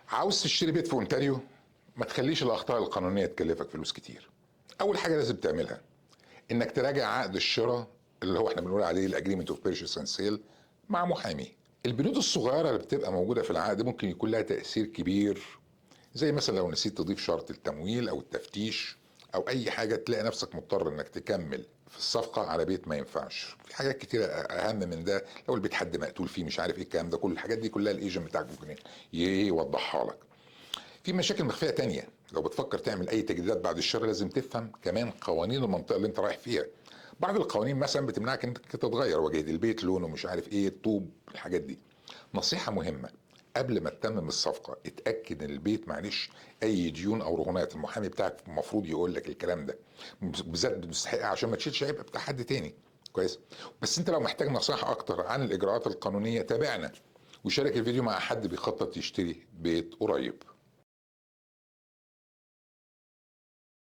عاوز تشتري بيت في اونتاريو؟ ما تخليش الاخطاء القانونيه تكلفك فلوس كتير. اول حاجه لازم تعملها انك تراجع عقد الشراء اللي هو احنا بنقول عليه الاجريمنت اوف بيرشيس اند سيل مع محامي. البنود الصغيره اللي بتبقى موجوده في العقد ممكن يكون لها تاثير كبير، زي مثلا لو نسيت تضيف شرط التمويل او التفتيش او اي حاجه تلاقي نفسك مضطر انك تكمل في الصفقه على بيت ما ينفعش. في حاجات كتيره اهم من ده، لو البيت حد مقتول فيه مش عارف ايه الكلام ده، كل الحاجات دي كلها الايجنت بتاعك ممكن يوضحها لك. في مشاكل مخفيه تانية، لو بتفكر تعمل اي تجديدات بعد الشراء لازم تفهم كمان قوانين المنطقه اللي انت رايح فيها. بعض القوانين مثلا بتمنعك انك تتغير واجهه البيت، لونه مش عارف ايه، الطوب، الحاجات دي. نصيحه مهمه، قبل ما تتمم الصفقه اتاكد ان البيت معلش اي ديون او رهونات. المحامي بتاعك المفروض يقول لك الكلام ده، بالذات مستحق عشان ما تشيلش عبء بتاع حد تاني. كويس. بس انت لو محتاج نصيحه اكتر عن الاجراءات القانونيه تابعنا، وشارك الفيديو مع حد بيخطط يشتري بيت قريب.